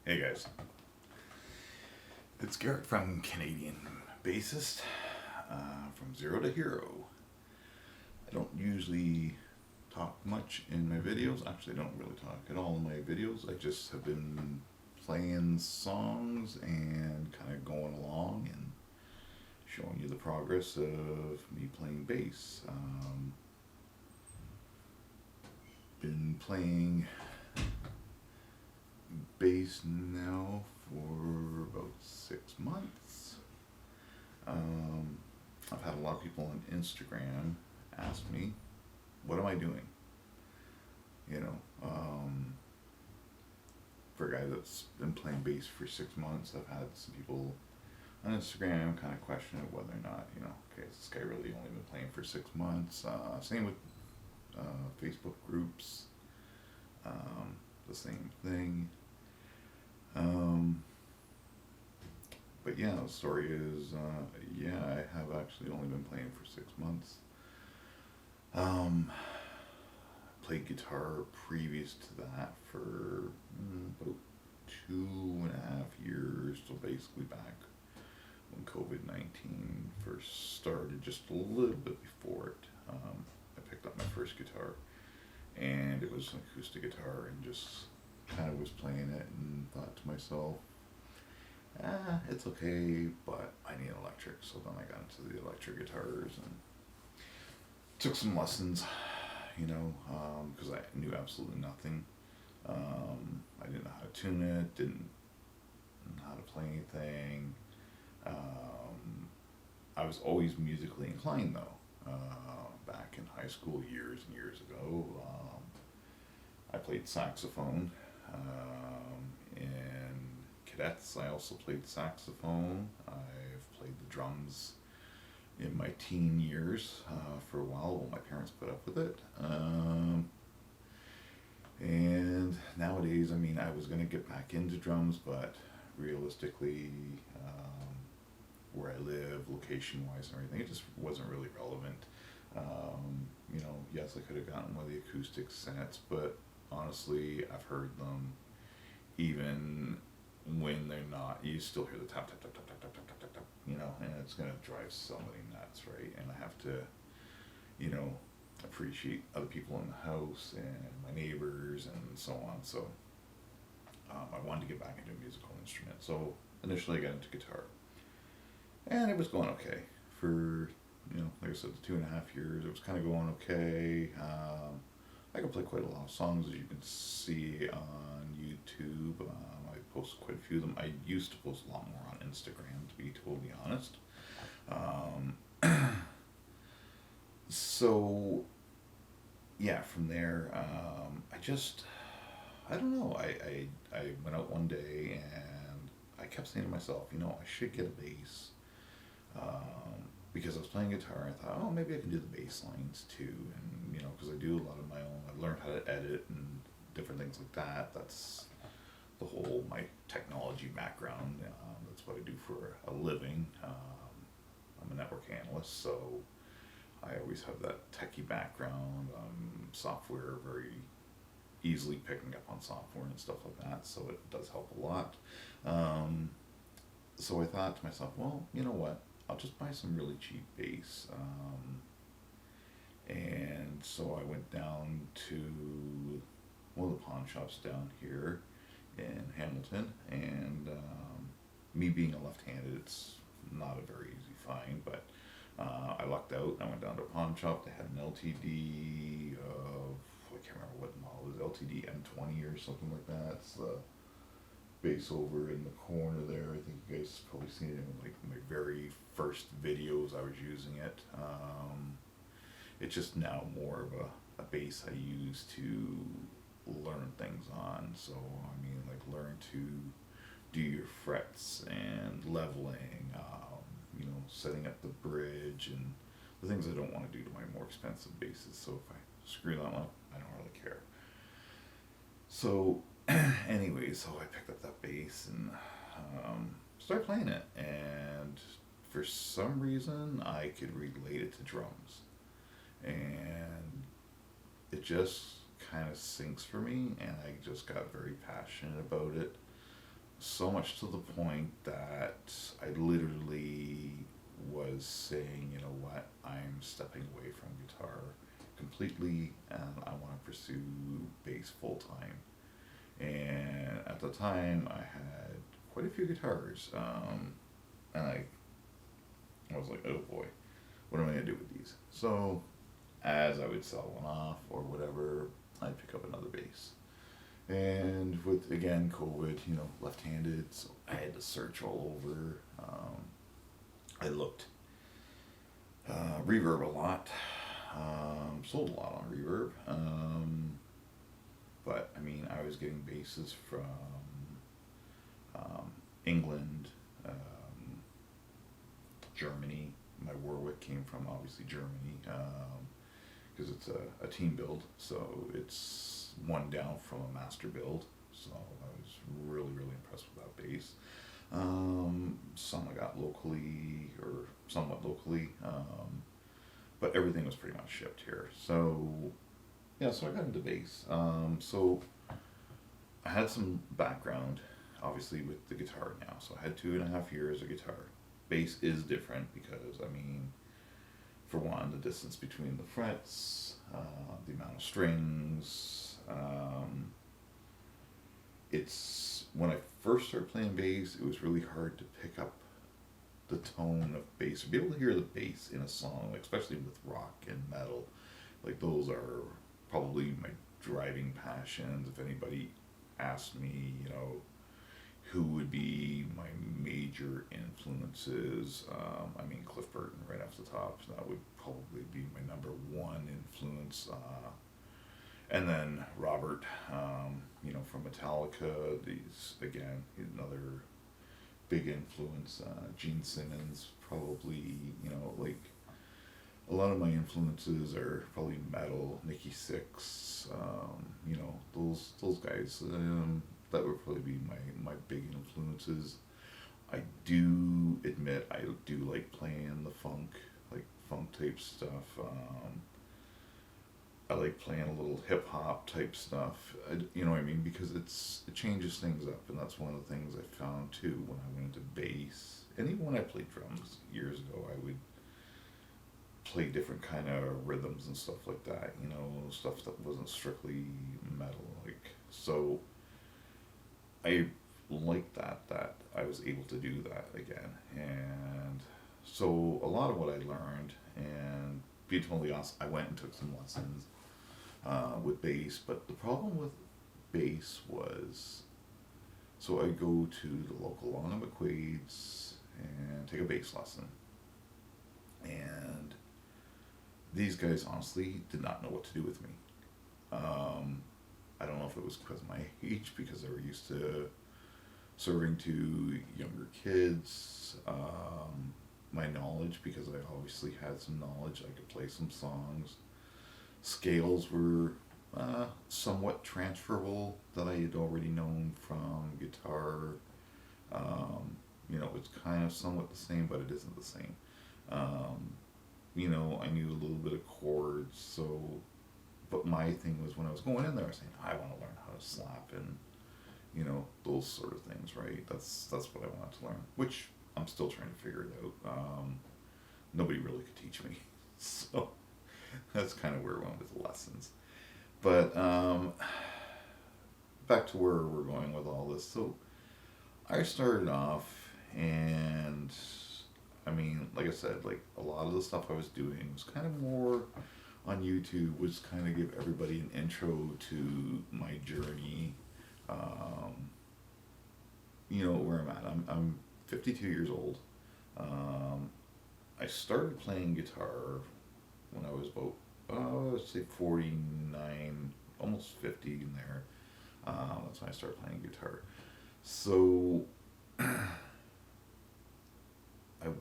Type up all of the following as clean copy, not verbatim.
Hey guys, it's Garrett from Canadian Bassist, from Zero to Hero. I don't usually talk much in my videos. Actually, I don't really talk at all in my videos. I just have been playing songs and kind of going along and showing you the progress of me playing bass. Been playing bass now for about 6 months. Um, I've had a lot of people on Instagram ask me, "What am I doing?" You know, for a guy that's been playing bass for 6 months, I've had some people on Instagram kind of question whether or not, okay, is this guy really only been playing for 6 months? Same with Facebook groups, the same thing. Um, but yeah, the story is, yeah, I have actually only been playing for 6 months. Um, Played guitar previous to that for about 2.5 years, so basically back when COVID-19 first started, just a little bit before it. I picked up my first guitar, and it was an acoustic guitar, and just kind of was playing it and thought to myself, it's okay, but I need electric. So then I got into the electric guitars and took some lessons, because I knew absolutely nothing. I didn't know how to tune it, didn't know how to play anything. I was always musically inclined though. Back in high school, years and years ago, I played saxophone. In cadets, I also played saxophone. I've played the drums in my teen years for a while my parents put up with it. And nowadays, I was going to get back into drums, but realistically, where I live, location wise, and everything, it just wasn't really relevant. Yes, I could have gotten one of the acoustic sets, but honestly, I've heard them even when they're not. You still hear the tap, tap, tap, tap, tap, tap, tap, tap, tap, tap, and it's going to drive somebody nuts, right? And I have to, you know, appreciate other people in the house and my neighbors and so on. So I wanted to get back into a musical instrument. So initially I got into guitar. And it was going okay for, like I said, the 2.5 years. It was kind of going okay. I can play quite a lot of songs, as you can see on YouTube. I post quite a few of them. I used to post a lot more on Instagram, to be totally honest. Um, so, yeah, from there, I don't know. I went out one day and I kept saying to myself, I should get a bass. Because I was playing guitar, I thought, oh, maybe I can do the bass lines too, and because I do a lot of my own. I learned how to edit and different things like that. That's the whole my technology background. That's what I do for a living. I'm a network analyst, so I always have that techie background. Software, very easily picking up on software and stuff like that, so it does help a lot. Um, so I thought to myself, well, you know what? I'll just buy some really cheap bass. And so I went down to one of the pawn shops down here in Hamilton, and me being a left-handed, it's not a very easy find, but I lucked out. I went down to a pawn shop. They had an LTD of, I can't remember what model it was, LTD M20 or something like that. It's the bass over in the corner there. I think you guys probably seen it in like my very first videos I was using it. It's just now more of a bass I use to learn things on. So like learn to do your frets and leveling, setting up the bridge and the things I don't want to do to my more expensive basses. So if I screw them up, I don't really care. So anyway, so I picked up that bass and started playing it, and for some reason I could relate it to drums, and it just kind of sinks for me, and I just got very passionate about it. so much to the point that I literally was saying, you know what, I'm stepping away from guitar completely and I want to pursue bass full time. And at the time, I had quite a few guitars, and I was like, oh boy, what am I gonna do with these? So as I would sell one off or whatever, I'd pick up another bass. And with again COVID, you know, left-handed, so I had to search all over. I looked Reverb a lot, sold a lot on Reverb, but I mean, I was getting basses from England, Germany. My Warwick came from obviously Germany because it's a team build, so it's one down from a master build. So I was really really impressed with that bass. Some I got locally or somewhat locally, but everything was pretty much shipped here. So yeah, so I got into bass. So I had some background, obviously, with the guitar now. So I had 2.5 years of guitar. Bass is different because, I mean, for one, the distance between the frets, the amount of strings. It's when I first started playing bass, it was really hard to pick up the tone of bass, or be able to hear the bass in a song, like, especially with rock and metal. Like those are probably my driving passions. If anybody asked me, you know, who would be my major influences, I mean, Cliff Burton right off the top. So that would probably be my number one influence. And then Robert, you know, from Metallica. These again, another big influence. Gene Simmons, probably, you know, like a lot of my influences are probably metal. Nikki Sixx, you know, those guys. That would probably be my big influences. I do admit I do like playing the funk, like funk type stuff. I like playing a little hip hop type stuff. You know what I mean? Because it changes things up, and that's one of the things I found too when I went into bass. And even when I played drums years ago, I would play different kind of rhythms and stuff like that. You know, stuff that wasn't strictly metal. Like so, I liked that I was able to do that again, and so a lot of what I learned, and be totally honest, I went and took some lessons with bass. But the problem with bass was, so I go to the local Long and McQuaid's and take a bass lesson, and these guys honestly did not know what to do with me. I don't know if it was because of my age, because they were used to serving to younger kids. My knowledge, because I obviously had some knowledge, I could play some songs. Scales were somewhat transferable that I had already known from guitar. You know, it's kind of somewhat the same, but it isn't the same. Um, you know, I knew a little bit of chords, so, but my thing was when I was going in there, I was saying, I want to learn how to slap and, you know, those sort of things, right? That's what I wanted to learn, which I'm still trying to figure it out. Nobody really could teach me, so that's kind of where we went with the lessons. But back to where we're going with all this. So I started off, and I mean, like I said, like a lot of the stuff I was doing was kind of more on YouTube, was kind of give everybody an intro to my journey. Um, you know where I'm at. I'm 52 years old. Um, I started playing guitar when I was about, let's say 49, almost 50 in there. That's when I started playing guitar. So I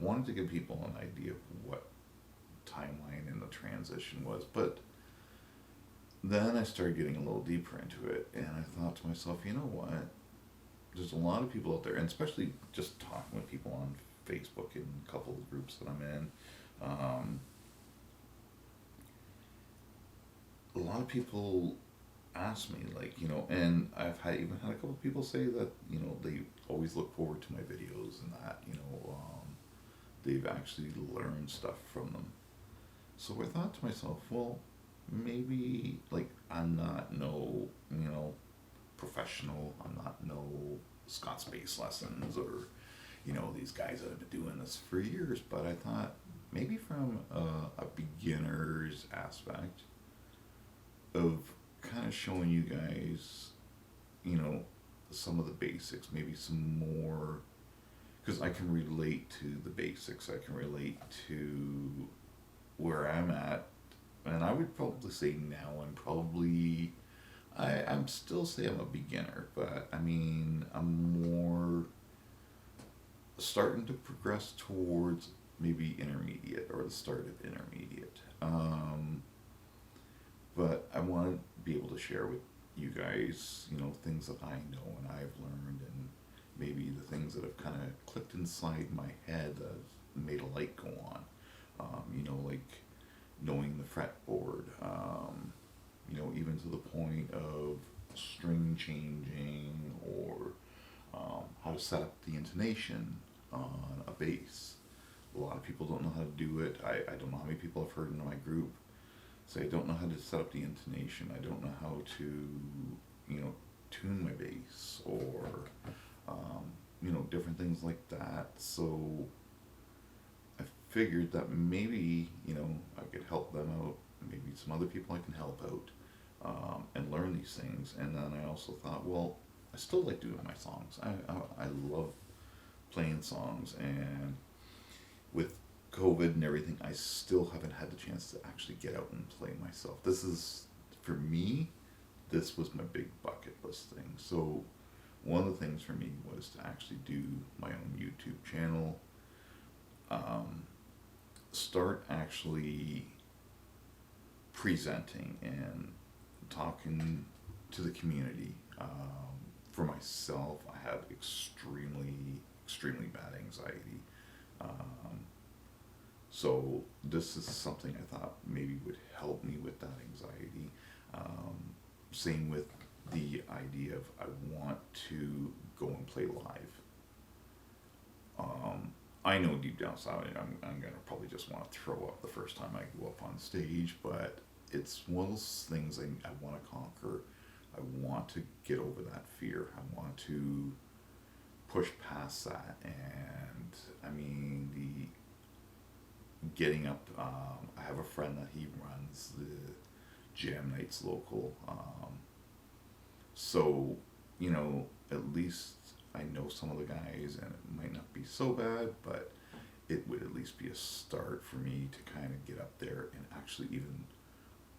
wanted to give people an idea of what timeline in the transition was, but then I started getting a little deeper into it, and I thought to myself, you know what? There's a lot of people out there, and especially just talking with people on Facebook and a couple of groups that I'm in. A lot of people asked me, like, and I've even had a couple people say that, they always look forward to my videos and that, they've actually learned stuff from them. So I thought to myself, well, maybe, like, I'm not no, professional. I'm not no Scott's Bass Lessons or, these guys that have been doing this for years. But I thought maybe from a beginner's aspect of kind of showing you guys, you know, some of the basics, maybe some more, because I can relate to the basics. I can relate to where I'm at, and I would probably say now I'm still say I'm a beginner, but I mean I'm more starting to progress towards maybe intermediate or the start of intermediate. But I want to be able to share with you guys, things that I know and I've learned, and maybe the things that have kind of clicked inside my head that have made a light go on. Like knowing the fretboard, even to the point of string changing or how to set up the intonation on a bass. A lot of people don't know how to do it. I don't know how many people I've heard in my group say I don't know how to set up the intonation. I don't know how to, tune my bass or, different things like that. So I figured that maybe, I could help them out. Maybe some other people I can help out and learn these things. And then I also thought, well, I still like doing my songs. I love playing songs, and with COVID and everything, I still haven't had the chance to actually get out and play myself. This is, for me, this was my big bucket list thing. So one of the things for me was to actually do my own YouTube channel, start actually presenting and talking to the community. For myself, I have extremely bad anxiety. So this is something I thought maybe would help me with that anxiety. Same with the idea of I want to go and play live. I know deep down inside I'm gonna probably just want to throw up the first time I go up on stage, but it's one of those things I want to conquer. I want to get over that fear. I want to push past that, and I mean the getting up. I have a friend that he runs the jam nights local. So, at least I know some of the guys, and it might not be so bad, but it would at least be a start for me to kind of get up there and actually even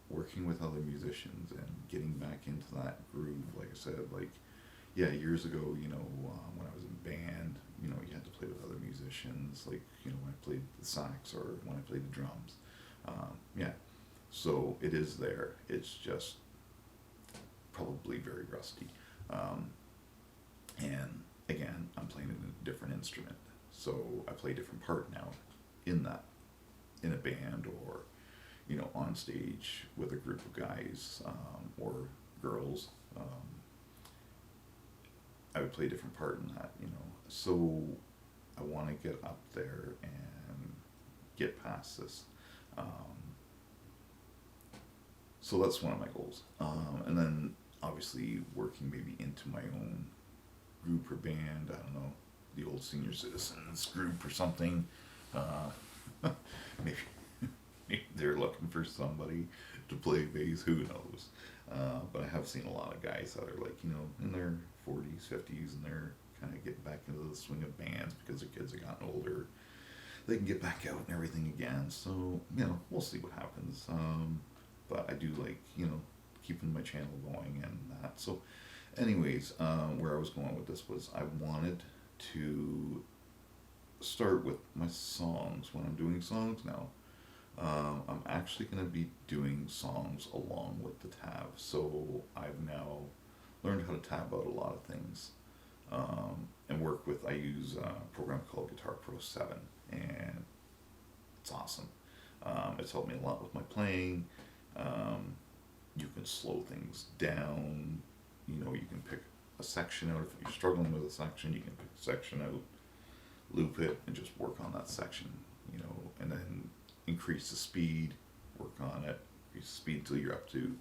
working with other musicians and getting back into that groove. Like I said, like, yeah, years ago, when I was in band, you had to play with other musicians, like, when I played the sax or when I played the drums. Yeah, so it is there. It's just probably very rusty. And again, I'm playing a different instrument, so I play a different part now in a band or, on stage with a group of guys or girls. I would play a different part in that, So I want to get up there and get past this. So that's one of my goals. And then obviously working maybe into my own group or band. I don't know, the old senior citizens group or something. Maybe, maybe they're looking for somebody to play bass. Who knows? But I have seen a lot of guys that are like, in their 40s, 50s, and they're kind of getting back into the swing of bands because their kids have gotten older. They can get back out and everything again. So, we'll see what happens. But I do like, keeping my channel going and that. So, anyways, where I was going with this was I wanted to start with my songs. When I'm doing songs now, I'm actually going to be doing songs along with the tab. So I've now learned how to tab out a lot of things, and work with, I use a program called Guitar Pro 7, and it's awesome. It's helped me a lot with my playing. You can slow things down. You know, you can pick a section out. If you're struggling with a section, you can pick a section out, loop it, and just work on that section. You know, and then increase the speed, work on it, increase the speed until you're up to,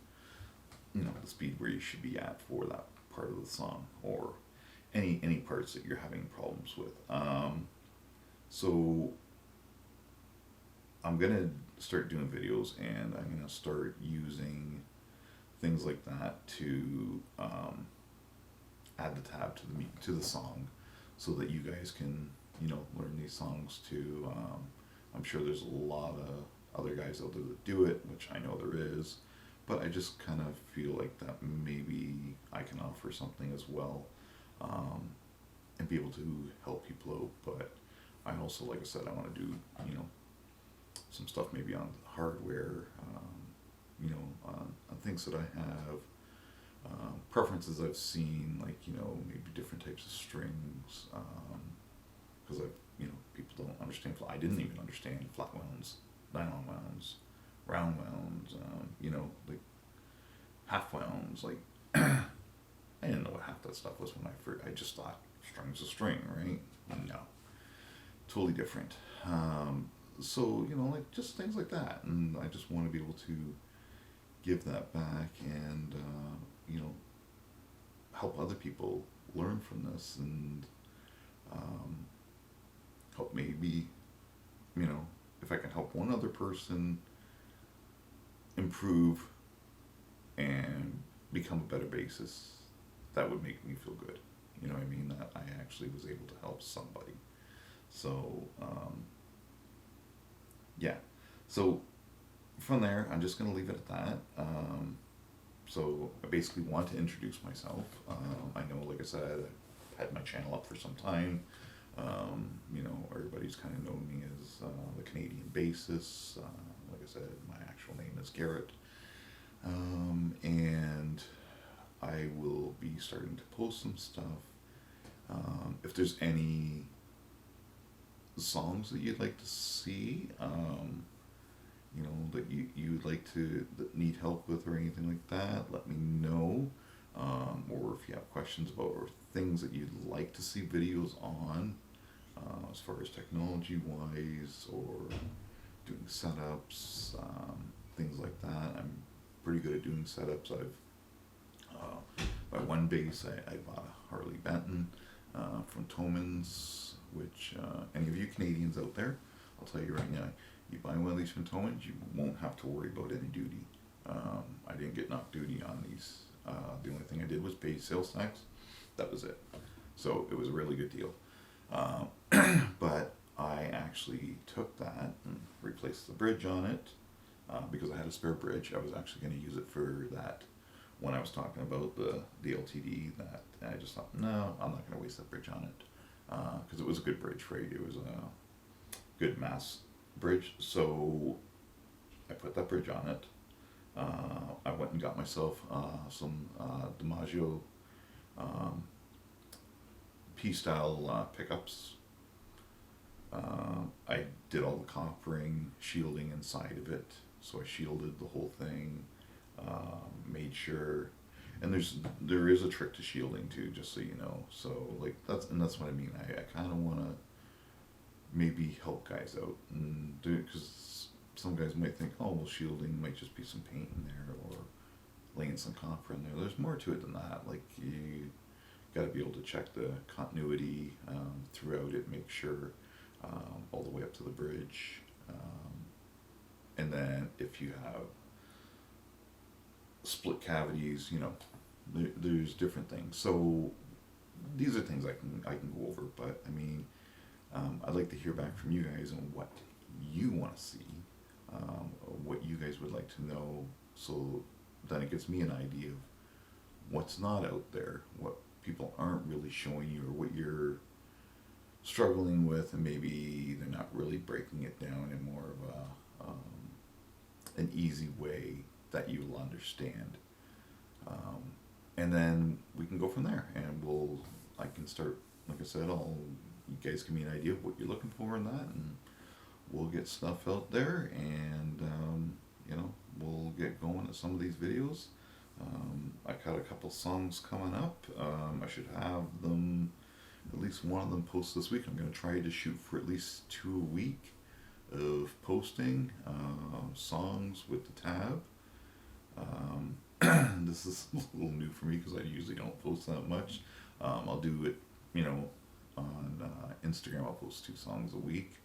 you know, the speed where you should be at for that part of the song, or any parts that you're having problems with. So I'm gonna start doing videos, and I'm gonna start using things like that to add the tab to the song, so that you guys can, you know, learn these songs too. I'm sure there's a lot of other guys out there that do it, which I know there is, but I just kind of feel like that maybe I can offer something as well, and be able to help people out. But I also, like I said, I want to do, you know, some stuff maybe on hardware, you know, on things that I have, preferences I've seen, like, you know, maybe different types of strings, because you know, people don't understand, I didn't even understand flat wounds, nylon wounds, round wounds, you know, like half wounds, like, I didn't know what half that stuff was when I just thought string's a string, right? No, totally different. So, you know, like, just things like that, and I just want to be able to give that back, and you know, help other people learn from this, and um, help, maybe, you know, if I can help one other person improve and become a better bassist, that would make me feel good. You know what I mean? That I actually was able to help somebody. So, yeah. So from there, I'm just going to leave it at that. So I basically want to introduce myself. I know, like I said, I've had my channel up for some time. You know, everybody's kind of known me as the Canadian bassist. Like I said, my actual name is Garrett. And I will be starting to post some stuff. If there's any songs that you'd like to see, you know, that you'd like to, that need help with or anything like that, let me know. Or if you have questions about, or things that you'd like to see videos on, as far as technology wise, or doing setups, things like that. I'm pretty good at doing setups. My one bass, I bought a Harley Benton from Tomans, which any of you Canadians out there, I'll tell you right now, you buy one of these from Tomans, you won't have to worry about any duty. I didn't get knocked duty on these. The only thing I did was pay sales tax. That was it. So it was a really good deal. But I actually took that and replaced the bridge on it, because I had a spare bridge. I was actually going to use it for that when I was talking about the LTD. That I just thought, no, I'm not going to waste that bridge on it, because it was a good bridge, right? It was a good mass bridge. So I put that bridge on it. I went and got myself some DiMaggio P-style pickups. I did all the coppering, shielding inside of it, so I shielded the whole thing, made sure, and there is a trick to shielding too, just so you know. So like that's what I mean. I kind of want to maybe help guys out and do it, because some guys might think, oh well, shielding might just be some paint in there or laying some copper in there. There's more to it than that. Like, you got to be able to check the continuity throughout it, make sure all the way up to the bridge, and then if you have split cavities, you know, there's different things. So these are things I can go over, but I mean, I'd like to hear back from you guys on what you want to see, what you guys would like to know, so then it gives me an idea of what's not out there, what people aren't really showing you, or what you're struggling with, and maybe they're not really breaking it down in more of an easy way that you'll understand. And then we can go from there, and I can start, like I said, you guys give me an idea of what you're looking for in that, and we'll get stuff out there, and you know, we'll get going at some of these videos. I got a couple songs coming up. I should have them, at least one of them posted this week. I'm going to try to shoot for at least 2 a week of posting songs with the tab. This is a little new for me because I usually don't post that much. I'll do it, on Instagram. I'll post 2 songs a week,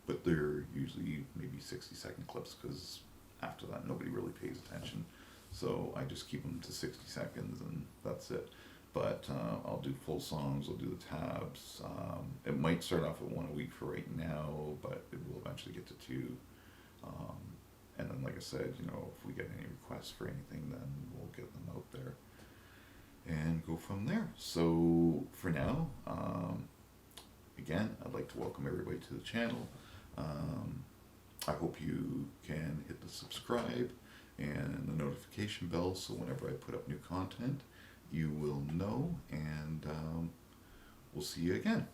but they're usually maybe 60-second clips because after that nobody really pays attention. So I just keep them to 60 seconds and that's it. But I'll do full songs, I'll do the tabs. It might start off at 1 a week for right now, but it will eventually get to 2. And then, like I said, if we get any requests for anything, then we'll get them out there and go from there. So for now, again, I'd like to welcome everybody to the channel. I hope you can hit the subscribe and the notification bell so whenever I put up new content, you will know, and we'll see you again.